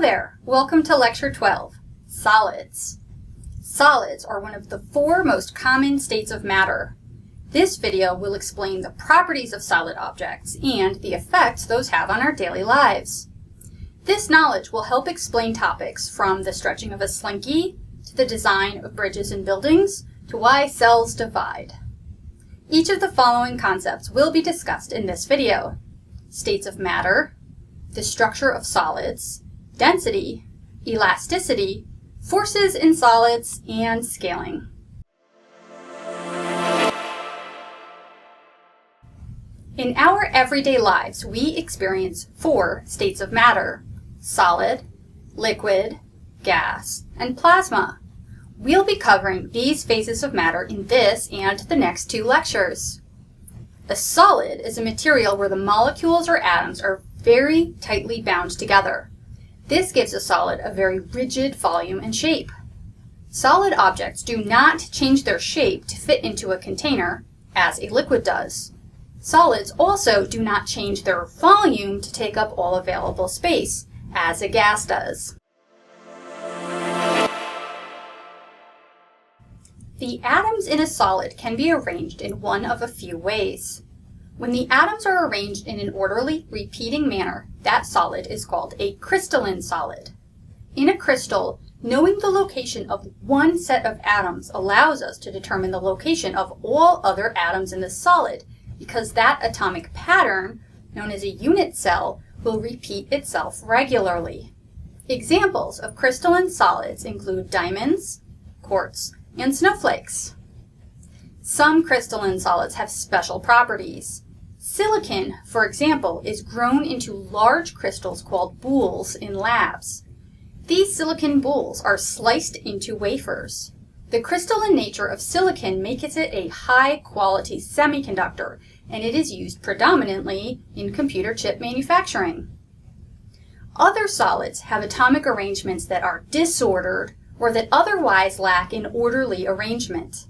there, welcome to Lecture 12, Solids. Solids are one of the 4 most common states of matter. This video will explain the properties of solid objects and the effects those have on our daily lives. This knowledge will help explain topics from the stretching of a slinky, to the design of bridges and buildings, to why cells divide. Each of the following concepts will be discussed in this video: states of matter, the structure of solids, density, elasticity, forces in solids, and scaling. In our everyday lives, we experience 4 states of matter: solid, liquid, gas, and plasma. We'll be covering these phases of matter in this and the next 2 lectures. A solid is a material where the molecules or atoms are very tightly bound together. This gives a solid a very rigid volume and shape. Solid objects do not change their shape to fit into a container, as a liquid does. Solids also do not change their volume to take up all available space, as a gas does. The atoms in a solid can be arranged in one of a few ways. When the atoms are arranged in an orderly, repeating manner, that solid is called a crystalline solid. In a crystal, knowing the location of one set of atoms allows us to determine the location of all other atoms in the solid, because that atomic pattern, known as a unit cell, will repeat itself regularly. Examples of crystalline solids include diamonds, quartz, and snowflakes. Some crystalline solids have special properties. Silicon, for example, is grown into large crystals called boules in labs. These silicon boules are sliced into wafers. The crystalline nature of silicon makes it a high-quality semiconductor, and it is used predominantly in computer chip manufacturing. Other solids have atomic arrangements that are disordered or that otherwise lack an orderly arrangement.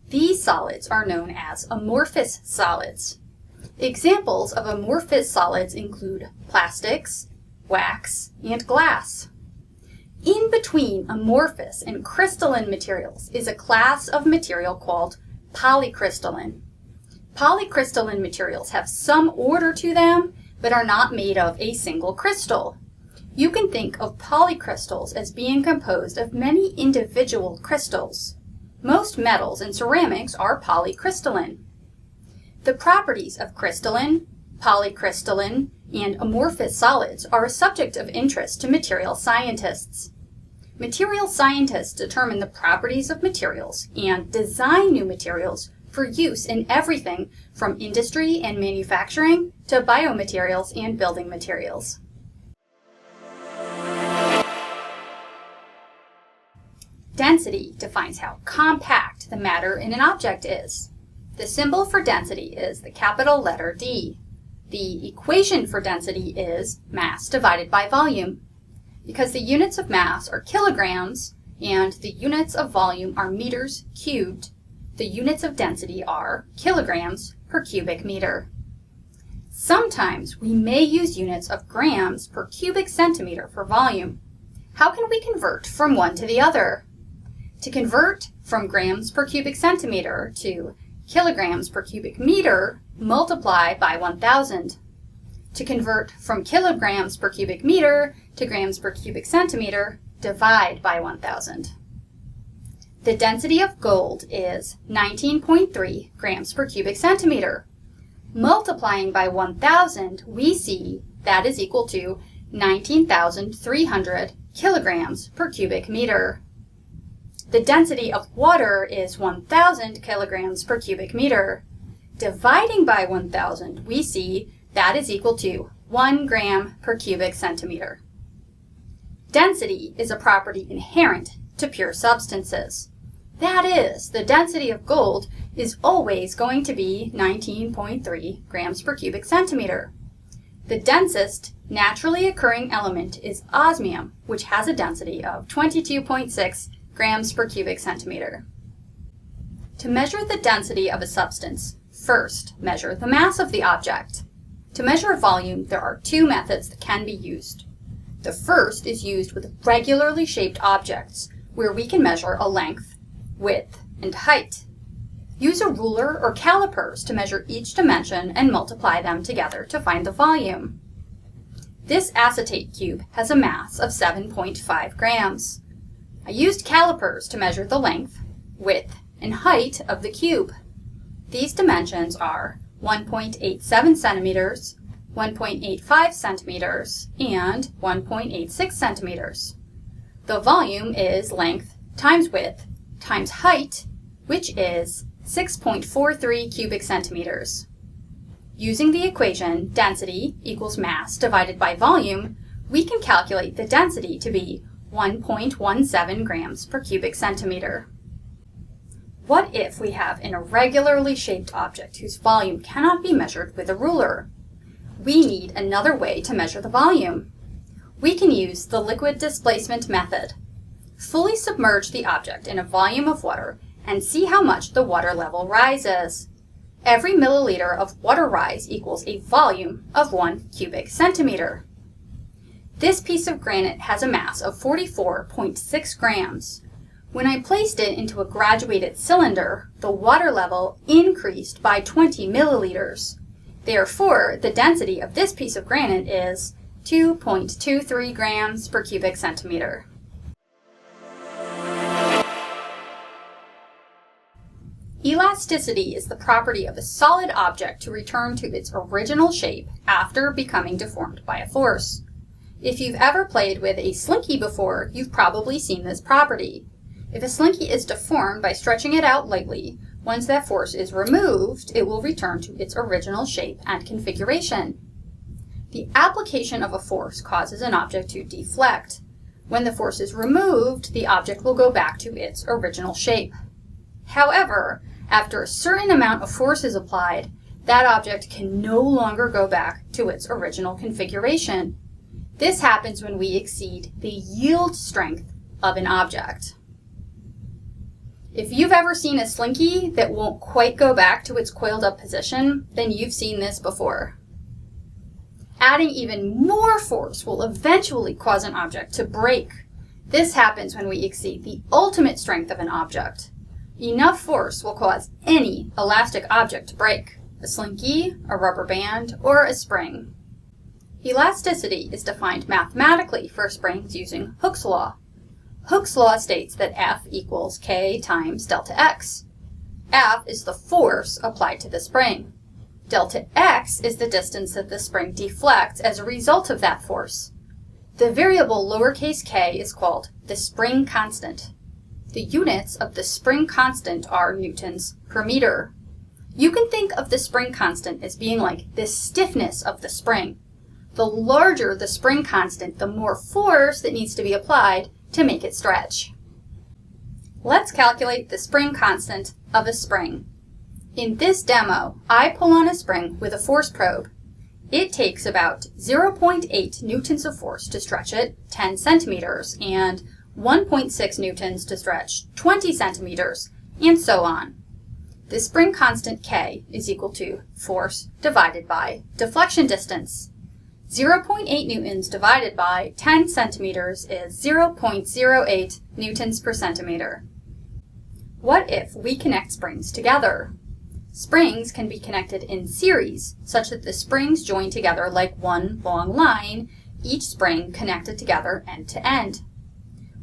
These solids are known as amorphous solids. Examples of amorphous solids include plastics, wax, and glass. In between amorphous and crystalline materials is a class of material called polycrystalline. Polycrystalline materials have some order to them, but are not made of a single crystal. You can think of polycrystals as being composed of many individual crystals. Most metals and ceramics are polycrystalline. The properties of crystalline, polycrystalline, and amorphous solids are a subject of interest to material scientists. Material scientists determine the properties of materials and design new materials for use in everything from industry and manufacturing to biomaterials and building materials. Density defines how compact the matter in an object is. The symbol for density is the capital letter D. The equation for density is mass divided by volume. Because the units of mass are kilograms and the units of volume are meters cubed, the units of density are kilograms per cubic meter. Sometimes we may use units of grams per cubic centimeter for volume. How can we convert from one to the other? To convert from grams per cubic centimeter to kilograms per cubic meter, multiply by 1,000. To convert from kilograms per cubic meter to grams per cubic centimeter, divide by 1,000. The density of gold is 19.3 grams per cubic centimeter. Multiplying by 1,000, we see that is equal to 19,300 kilograms per cubic meter. The density of water is 1,000 kilograms per cubic meter. Dividing by 1,000, we see that is equal to 1 gram per cubic centimeter. Density is a property inherent to pure substances. That is, the density of gold is always going to be 19.3 grams per cubic centimeter. The densest naturally occurring element is osmium, which has a density of 22.6 grams per cubic centimeter. To measure the density of a substance, first measure the mass of the object. To measure volume, there are 2 methods that can be used. The first is used with regularly shaped objects, where we can measure a length, width, and height. Use a ruler or calipers to measure each dimension and multiply them together to find the volume. This acetate cube has a mass of 7.5 grams. I used calipers to measure the length, width, and height of the cube. These dimensions are 1.87 centimeters, 1.85 centimeters, and 1.86 centimeters. The volume is length times width times height, which is 6.43 cubic centimeters. Using the equation density equals mass divided by volume, we can calculate the density to be 1.17 grams per cubic centimeter. What if we have an irregularly shaped object whose volume cannot be measured with a ruler? We need another way to measure the volume. We can use the liquid displacement method. Fully submerge the object in a volume of water and see how much the water level rises. Every milliliter of water rise equals a volume of 1 cubic centimeter. This piece of granite has a mass of 44.6 grams. When I placed it into a graduated cylinder, the water level increased by 20 milliliters. Therefore, the density of this piece of granite is 2.23 grams per cubic centimeter. Elasticity is the property of a solid object to return to its original shape after becoming deformed by a force. If you've ever played with a slinky before, you've probably seen this property. If a slinky is deformed by stretching it out lightly, once that force is removed, it will return to its original shape and configuration. The application of a force causes an object to deflect. When the force is removed, the object will go back to its original shape. However, after a certain amount of force is applied, that object can no longer go back to its original configuration. This happens when we exceed the yield strength of an object. If you've ever seen a slinky that won't quite go back to its coiled up position, then you've seen this before. Adding even more force will eventually cause an object to break. This happens when we exceed the ultimate strength of an object. Enough force will cause any elastic object to break: a slinky, a rubber band, or a spring. Elasticity is defined mathematically for springs using Hooke's law. Hooke's law states that F equals K times delta X. F is the force applied to the spring. Delta X is the distance that the spring deflects as a result of that force. The variable lowercase k is called the spring constant. The units of the spring constant are newtons per meter. You can think of the spring constant as being like the stiffness of the spring. The larger the spring constant, the more force that needs to be applied to make it stretch. Let's calculate the spring constant of a spring. In this demo, I pull on a spring with a force probe. It takes about 0.8 newtons of force to stretch it 10 centimeters and 1.6 newtons to stretch 20 centimeters, and so on. The spring constant K is equal to force divided by deflection distance. 0.8 newtons divided by 10 centimeters is 0.08 newtons per centimeter. What if we connect springs together? Springs can be connected in series, such that the springs join together like one long line, each spring connected together end to end.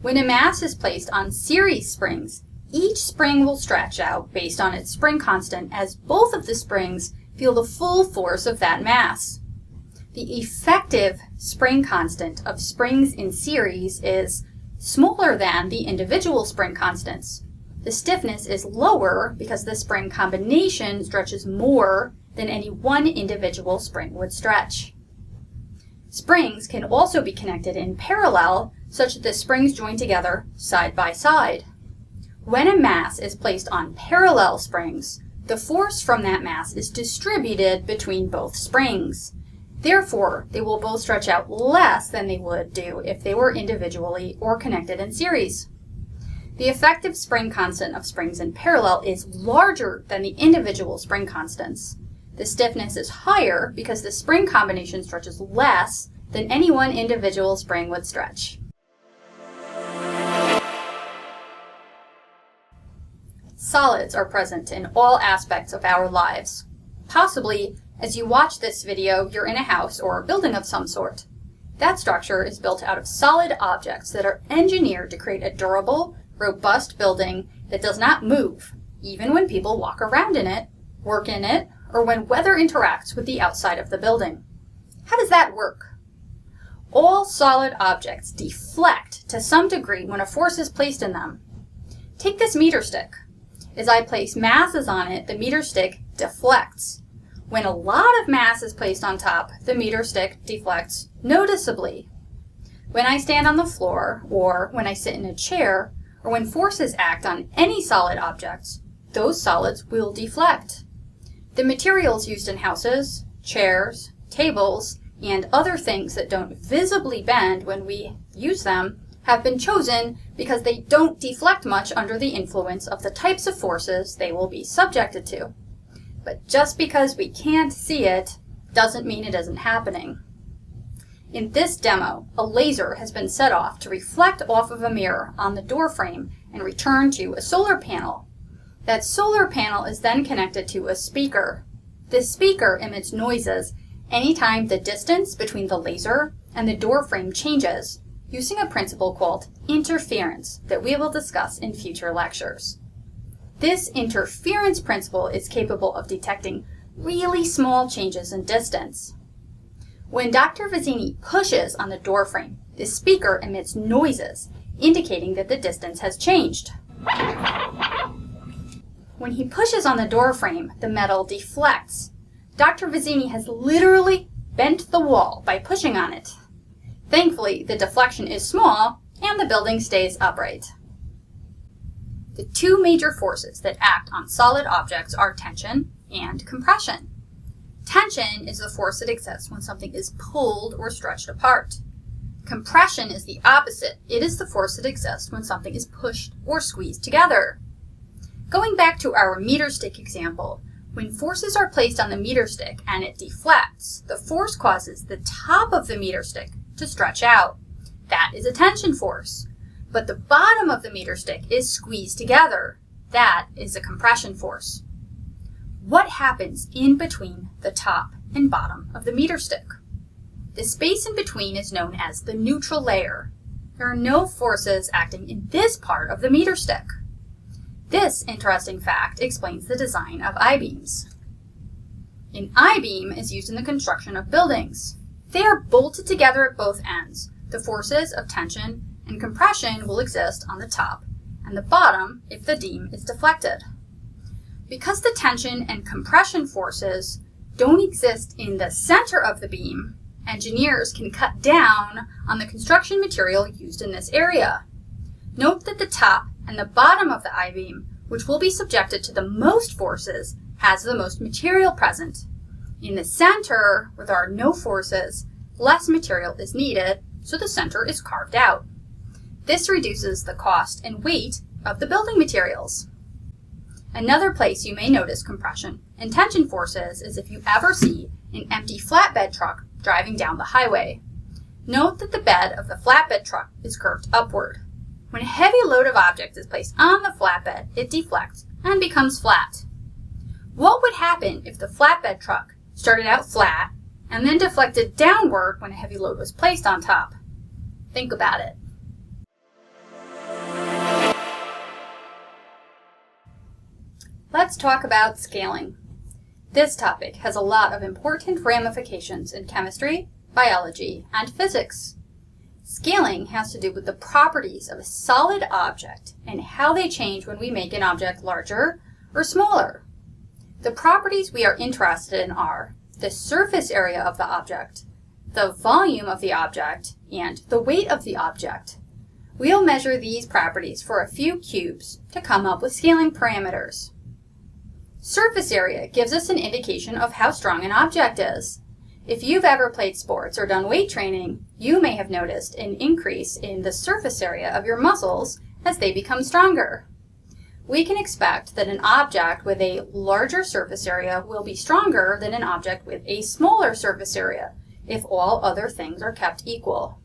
When a mass is placed on series springs, each spring will stretch out based on its spring constant as both of the springs feel the full force of that mass. The effective spring constant of springs in series is smaller than the individual spring constants. The stiffness is lower because the spring combination stretches more than any one individual spring would stretch. Springs can also be connected in parallel such that the springs join together side by side. When a mass is placed on parallel springs, the force from that mass is distributed between both springs. Therefore, they will both stretch out less than they would do if they were individually or connected in series. The effective spring constant of springs in parallel is larger than the individual spring constants. The stiffness is higher because the spring combination stretches less than any one individual spring would stretch. Solids are present in all aspects of our lives. Possibly, as you watch this video, you're in a house or a building of some sort. That structure is built out of solid objects that are engineered to create a durable, robust building that does not move, even when people walk around in it, work in it, or when weather interacts with the outside of the building. How does that work? All solid objects deflect to some degree when a force is placed in them. Take this meter stick. As I place masses on it, the meter stick deflects. When a lot of mass is placed on top, the meter stick deflects noticeably. When I stand on the floor, or when I sit in a chair, or when forces act on any solid objects, those solids will deflect. The materials used in houses, chairs, tables, and other things that don't visibly bend when we use them have been chosen because they don't deflect much under the influence of the types of forces they will be subjected to. But just because we can't see it doesn't mean it isn't happening. In this demo, a laser has been set off to reflect off of a mirror on the door frame and return to a solar panel. That solar panel is then connected to a speaker. This speaker emits noises anytime the distance between the laser and the door frame changes, using a principle called interference that we will discuss in future lectures. This interference principle is capable of detecting really small changes in distance. When Dr. Vizzini pushes on the door frame, the speaker emits noises indicating that the distance has changed. When he pushes on the door frame, the metal deflects. Dr. Vizzini has literally bent the wall by pushing on it. Thankfully, the deflection is small and the building stays upright. The two major forces that act on solid objects are tension and compression. Tension is the force that exists when something is pulled or stretched apart. Compression is the opposite. It is the force that exists when something is pushed or squeezed together. Going back to our meter stick example, when forces are placed on the meter stick and it deflects, the force causes the top of the meter stick to stretch out. That is a tension force. But the bottom of the meter stick is squeezed together. That is a compression force. What happens in between the top and bottom of the meter stick? The space in between is known as the neutral layer. There are no forces acting in this part of the meter stick. This interesting fact explains the design of I-beams. An I-beam is used in the construction of buildings. They are bolted together at both ends. The forces of tension and compression will exist on the top and the bottom if the beam is deflected. Because the tension and compression forces don't exist in the center of the beam, engineers can cut down on the construction material used in this area. Note that the top and the bottom of the I-beam, which will be subjected to the most forces, has the most material present. In the center, where there are no forces, less material is needed, so the center is carved out. This reduces the cost and weight of the building materials. Another place you may notice compression and tension forces is if you ever see an empty flatbed truck driving down the highway. Note that the bed of the flatbed truck is curved upward. When a heavy load of objects is placed on the flatbed, it deflects and becomes flat. What would happen if the flatbed truck started out flat and then deflected downward when a heavy load was placed on top? Think about it. Let's talk about scaling. This topic has a lot of important ramifications in chemistry, biology, and physics. Scaling has to do with the properties of a solid object and how they change when we make an object larger or smaller. The properties we are interested in are the surface area of the object, the volume of the object, and the weight of the object. We'll measure these properties for a few cubes to come up with scaling parameters. Surface area gives us an indication of how strong an object is. If you've ever played sports or done weight training, you may have noticed an increase in the surface area of your muscles as they become stronger. We can expect that an object with a larger surface area will be stronger than an object with a smaller surface area if all other things are kept equal.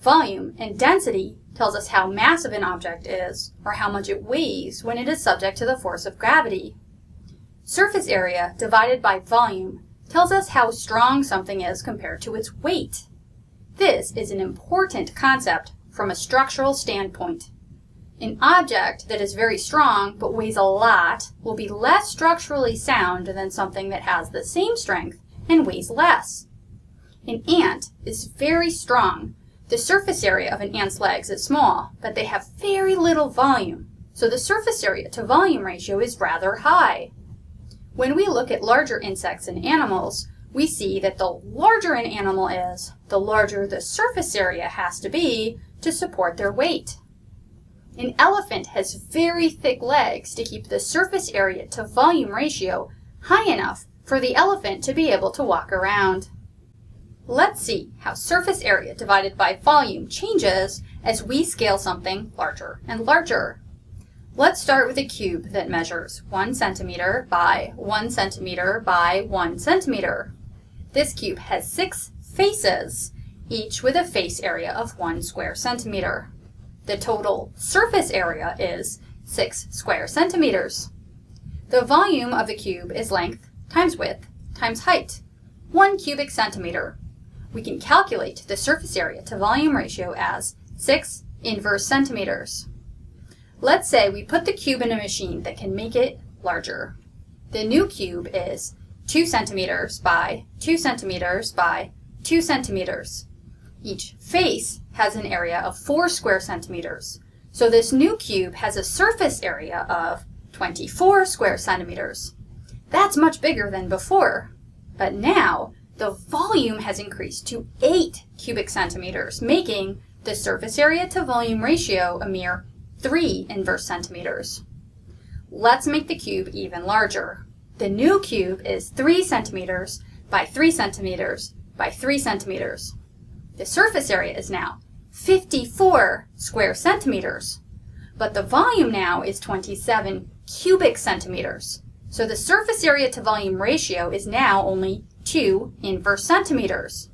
Volume and density tells us how massive an object is, or how much it weighs when it is subject to the force of gravity. Surface area divided by volume tells us how strong something is compared to its weight. This is an important concept from a structural standpoint. An object that is very strong but weighs a lot will be less structurally sound than something that has the same strength and weighs less. An ant is very strong. The surface area of an ant's legs is small, but they have very little volume, so the surface area to volume ratio is rather high. When we look at larger insects and animals, we see that the larger an animal is, the larger the surface area has to be to support their weight. An elephant has very thick legs to keep the surface area to volume ratio high enough for the elephant to be able to walk around. Let's see how surface area divided by volume changes as we scale something larger and larger. Let's start with a cube that measures 1 centimeter by 1 centimeter by 1 centimeter. This cube has 6 faces, each with a face area of 1 square centimeter. The total surface area is 6 square centimeters. The volume of the cube is length times width times height, 1 cubic centimeter. We can calculate the surface area to volume ratio as 6 inverse centimeters. Let's say we put the cube in a machine that can make it larger. The new cube is 2 centimeters by 2 centimeters by 2 centimeters. Each face has an area of 4 square centimeters, so this new cube has a surface area of 24 square centimeters. That's much bigger than before, but now the volume has increased to 8 cubic centimeters, making the surface area to volume ratio a mere 3 inverse centimeters. Let's make the cube even larger. The new cube is 3 centimeters by 3 centimeters by 3 centimeters. The surface area is now 54 square centimeters, but the volume now is 27 cubic centimeters. So the surface area to volume ratio is now only 2 inverse centimeters.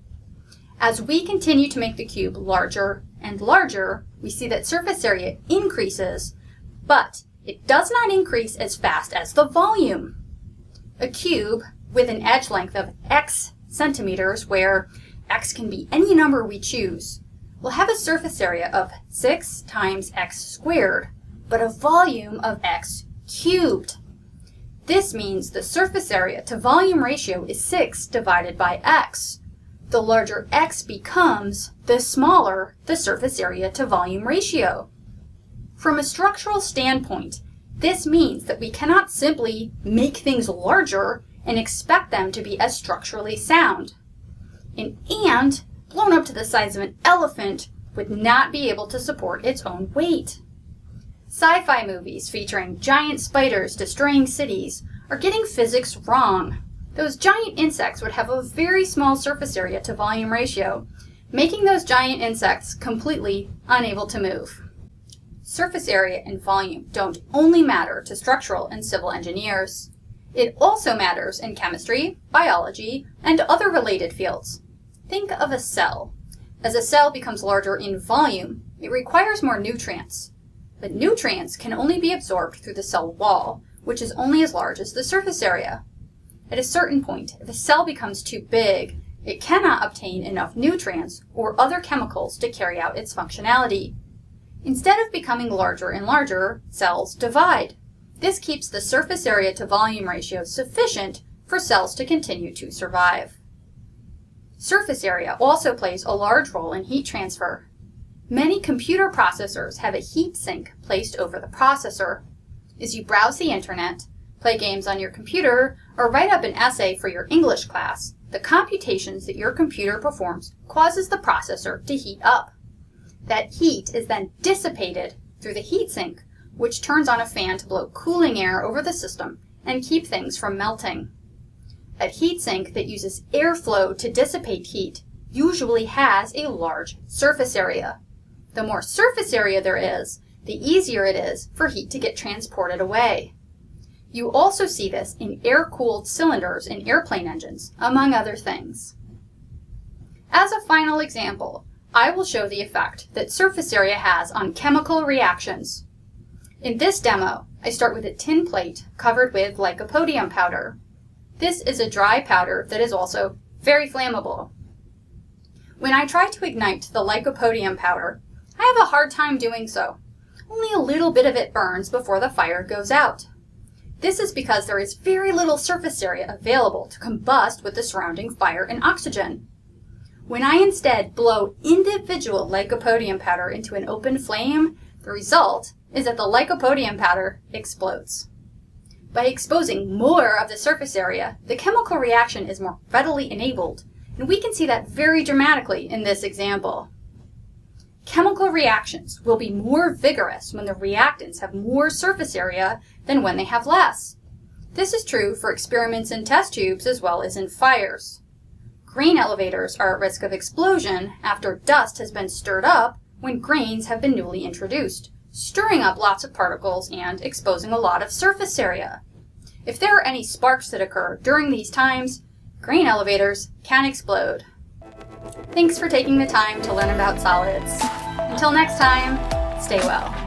As we continue to make the cube larger and larger, we see that surface area increases, but it does not increase as fast as the volume. A cube with an edge length of x centimeters, where x can be any number we choose, will have a surface area of 6 times x squared, but a volume of x cubed. This means the surface area to volume ratio is 6 divided by x. The larger x becomes, the smaller the surface area to volume ratio. From a structural standpoint, this means that we cannot simply make things larger and expect them to be as structurally sound. An ant blown up to the size of an elephant would not be able to support its own weight. Sci-fi movies featuring giant spiders destroying cities are getting physics wrong. Those giant insects would have a very small surface area to volume ratio, making those giant insects completely unable to move. Surface area and volume don't only matter to structural and civil engineers. It also matters in chemistry, biology, and other related fields. Think of a cell. As a cell becomes larger in volume, it requires more nutrients. But nutrients can only be absorbed through the cell wall, which is only as large as the surface area. At a certain point, if a cell becomes too big, it cannot obtain enough nutrients or other chemicals to carry out its functionality. Instead of becoming larger and larger, cells divide. This keeps the surface area to volume ratio sufficient for cells to continue to survive. Surface area also plays a large role in heat transfer. Many computer processors have a heat sink placed over the processor. As you browse the internet, play games on your computer, or write up an essay for your English class, the computations that your computer performs causes the processor to heat up. That heat is then dissipated through the heatsink, which turns on a fan to blow cooling air over the system and keep things from melting. A heatsink that uses airflow to dissipate heat usually has a large surface area. The more surface area there is, the easier it is for heat to get transported away. You also see this in air-cooled cylinders in airplane engines, among other things. As a final example, I will show the effect that surface area has on chemical reactions. In this demo, I start with a tin plate covered with lycopodium powder. This is a dry powder that is also very flammable. When I try to ignite the lycopodium powder, I have a hard time doing so. Only a little bit of it burns before the fire goes out. This is because there is very little surface area available to combust with the surrounding fire and oxygen. When I instead blow individual lycopodium powder into an open flame, the result is that the lycopodium powder explodes. By exposing more of the surface area, the chemical reaction is more readily enabled, and we can see that very dramatically in this example. Chemical reactions will be more vigorous when the reactants have more surface area than when they have less. This is true for experiments in test tubes as well as in fires. Grain elevators are at risk of explosion after dust has been stirred up when grains have been newly introduced, stirring up lots of particles and exposing a lot of surface area. If there are any sparks that occur during these times, grain elevators can explode. Thanks for taking the time to learn about solids. Until next time, stay well.